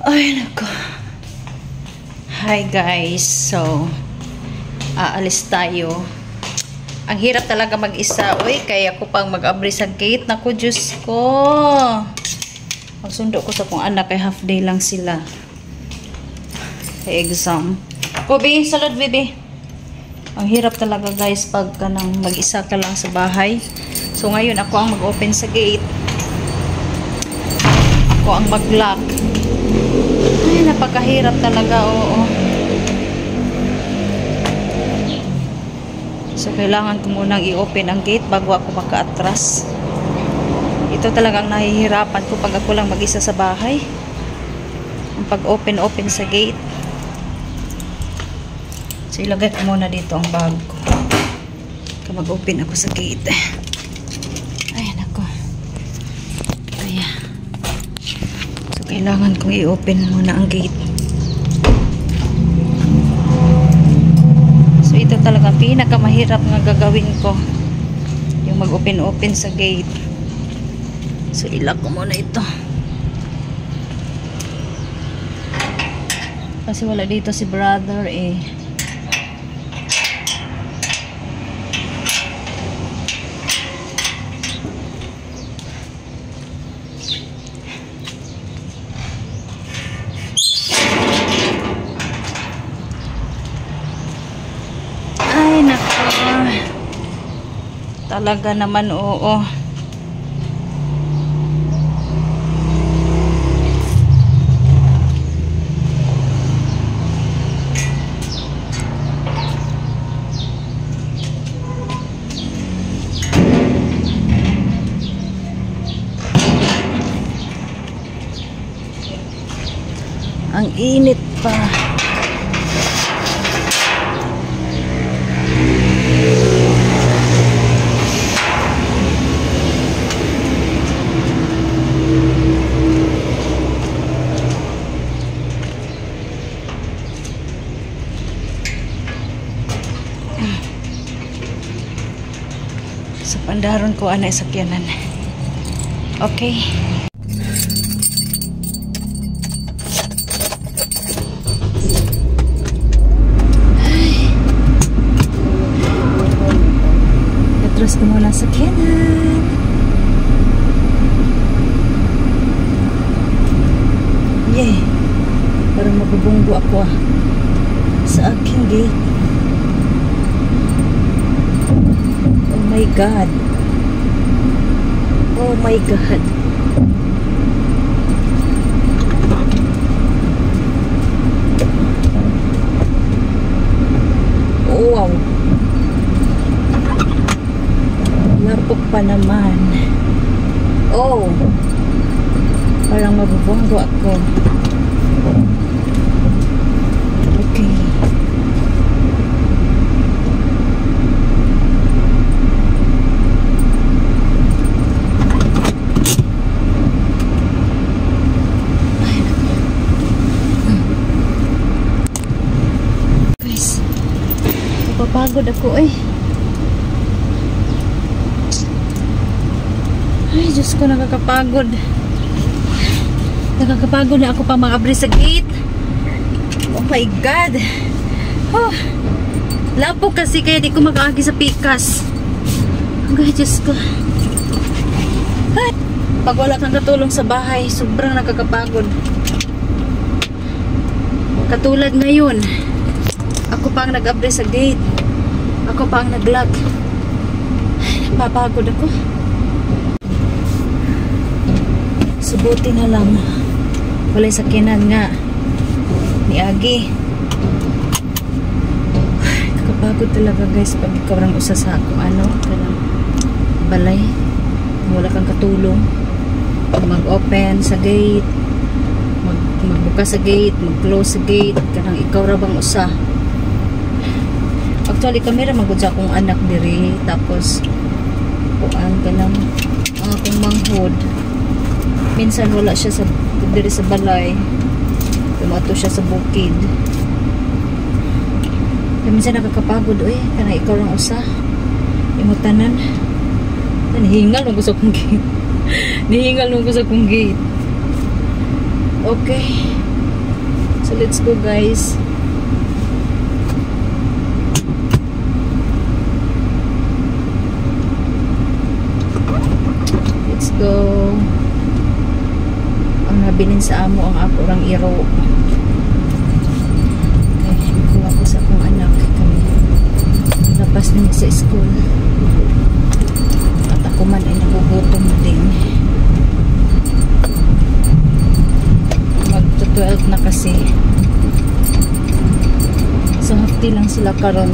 Ay, nako. Hi guys. So, aalis tayo. Ang hirap talaga mag-isa. Uy, kaya ko pang mag-abri sa gate. Naku, Diyos ko. Magsundo ko sa kong anak. Kay half day lang sila. Kay exam. Kobe, salad, baby. Ang hirap talaga guys pag mag-isa ka lang sa bahay. So, ngayon ako ang mag-open sa gate. Ako ang mag-lock. Ay, napakahirap talaga, oo. So, kailangan ko munang i-open ang gate bago ako maka-atras. Ito talagang nahihirapan ko pag ako lang mag-isa sa bahay. Ang pag-open sa gate. So, ilagay ko muna dito ang bag ko. Mag-open ako sa gate. Ay, nako. Kaya. So, kailangan kong i-open muna ang gate. So, ito talaga pinakamahirap nga gagawin ko. Yung mag-open sa gate. So, ilock ko muna ito. Kasi wala dito si brother eh. Talaga naman, oo. Ang init pa. Sa pandaron ko anay sakyanan. Okay. Ay. Atras ko muna sakyanan. Yay. Parang mabubunggo ako sa aking gate. Oh my God. Oh my God. Oh wow. Lapok pa naman. Oh. Parang mabubunggo ako. Okay. Pagod ako eh. Ay, Diyos ko, nakakapagod. Nakakapagod na ako pa mag-abri sa gate. Oh my God. Oh, lapo kasi kaya di ko mag-aagi sa pikas. Ay, Diyos ko. Ay, pag wala kang katulong sa bahay, sobrang nakakapagod. Katulad ngayon, ako pa ang nag-abri sa gate. Ako pa ang nag-lock. Napapagod ako. Subuti na lang. Walay sakinan nga ni Agi. Kakapagod talaga guys pag ikaw lang usa sa ako. Kanang balay. Wala kang katulong. Mag-open sa gate. Magbuka sa gate. Mag-close sa gate. Kanang ikaw ra bang usa. Actually, kamera magod sa akong anak diri. Tapos, kuan ka lang ang akong manghod. Minsan wala siya sa diri sa balay. Tumato siya sa bukid. Minsan nakakapagod. Uy, kana ikaw lang usa. Imutanan. Nihingal nung gusto kong gate. Nihingal nung gusto kong gate. Okay. So let's go guys. Let's go. Ang nabilin sa amo ang ako rang iro. Okay, kuha ko sa akong anak. Labas din sa school. At ako man ay nagugutom na din. Mag-12 na kasi. So half day lang sila karon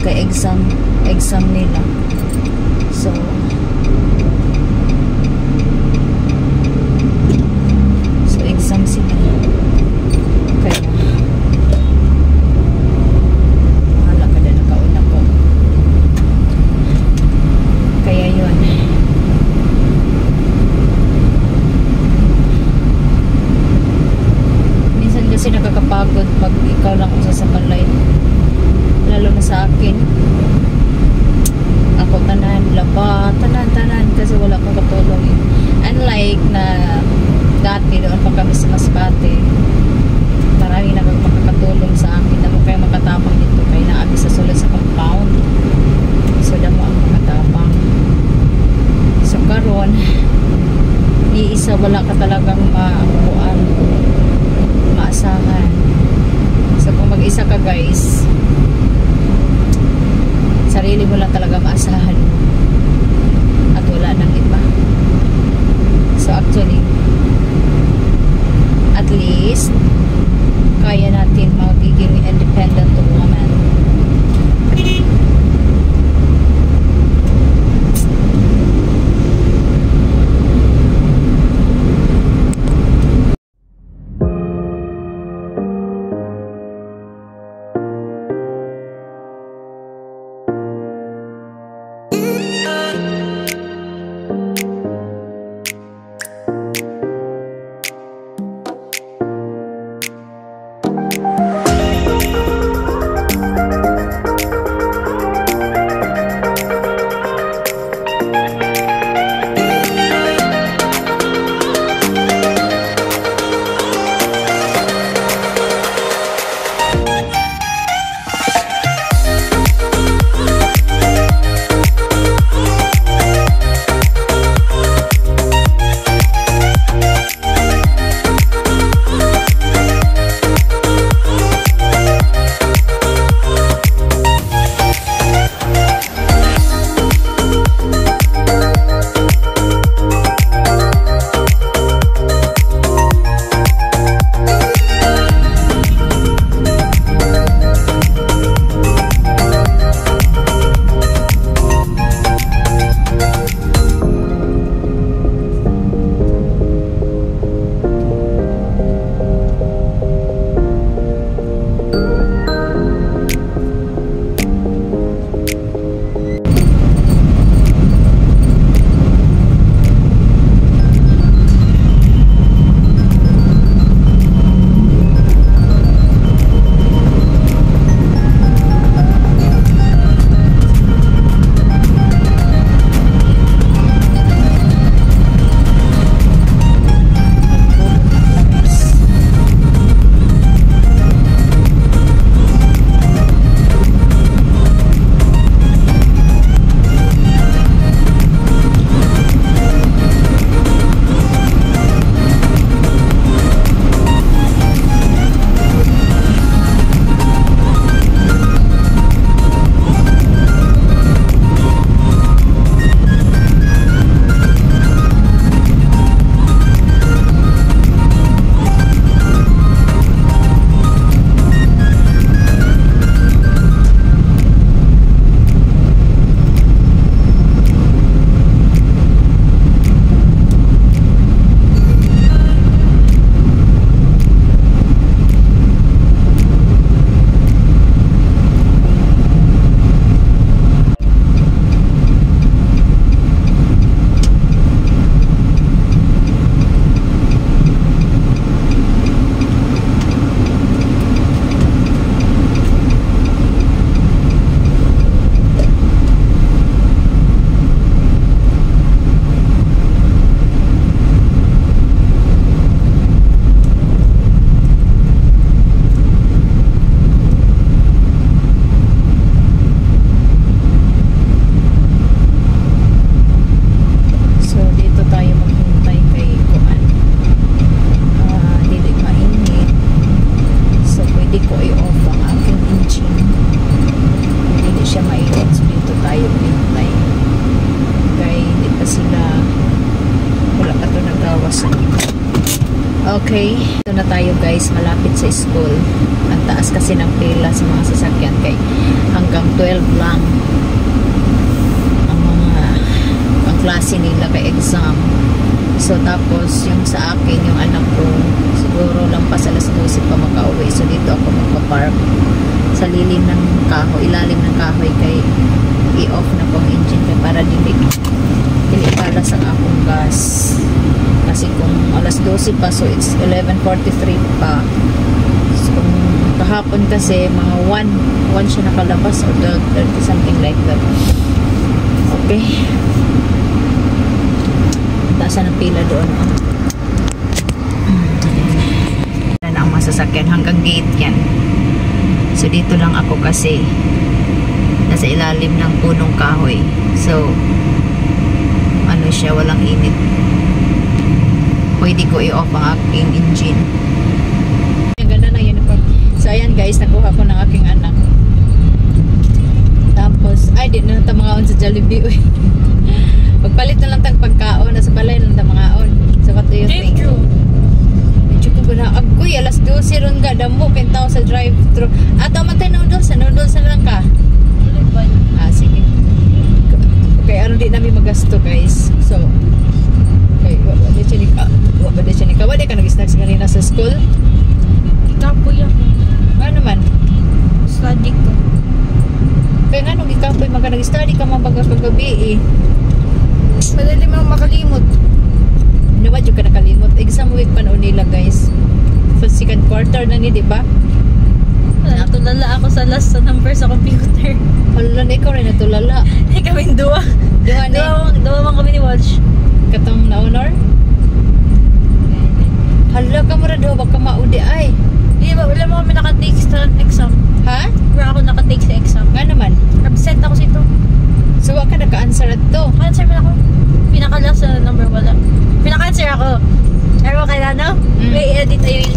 kay exam nila. So exam sila. Kaya mahala ka din nakauna ko. Kaya yun. Minsan kasi nakakapagod pag ikaw lang usa sa balay. Lalo na sa akin. Ako tanan, laba, tanan kasi wala akong katulong eh. Unlike na dati doon pa kami sa Masbate, marami na makakatulong sa akin na mo kayo makatapang dito kaya naabi sa sulod sa compound. So damo ang makatapang. So karon iisa wala ka talagang maasahan. So kung mag-isa ka guys, sarili mo lang talaga maasahan at wala nang iba. So actually at least kaya natin magiging independent woman. Okay, ito na tayo guys, malapit sa school. Ang taas kasi ng pila sa mga sasakyan kay hanggang 12 lang ang mga ang klase nila kay exam. So tapos yung sa akin, yung anak ko siguro lampas alas 12 pa makauwi. So dito ako magpa-park sa lilim ng kahoy, ilalim ng kahoy kay i-off na pong engine kay para dili para sa akong gas. Kasi kung alas 12 pa, so it's 11:43 pa. So kung kahapon kasi mga 1 siya nakalabas or 12:30 something like that. Okay. Taasan ng pila doon. Yan na ang masasakyan hanggang gate yan. So dito lang ako kasi nasa ilalim ng punong kahoy. So ano siya, walang init. Pwede ko i-off ang aking engine. Ang ganda ng uniform. So ayan guys, nakuha ko ng aking anak. Tapos, ay di na tamangaon sa Jollibee. Pagpalit na lang tang pagkaon, nasa balay na lang tamangaon. So what do you think? Medyo ko gana, agoy, alas 12 ron ka, damo, pintaw sa drive-thru. Ato matay noodles na lang ka. Sige. Okay, ano di namin magasto guys. So, okay, wala ka nag-snacks kanina sa school? Ikapoy ako. Ano man? Study ko. Kaya nga nung ikapoy, nag-study ka mabaga kagabi eh. Madali mo makalimot. Nawa yung ka nakalimot. Exam week pa noon nila guys. So, second quarter na ni, di ba? Natulala ako sa last sa number sa computer. Hala na ikaw rin natulala. Ay kaming duwa. Duwa man kami ni Watch. Katong na-honor? Hala ka mo rin daw, baka maudi ay. Di ba, wala mo kami nakatake sa exam. Ha? Wala ako nakatake sa exam. Nga naman? Absent ako sa ito. So, wag ka naka-answer at to. Answer mo ako. Pinaka-last sa number wala. Pinaka-answer ako. Pero kailan no? May edit ayun.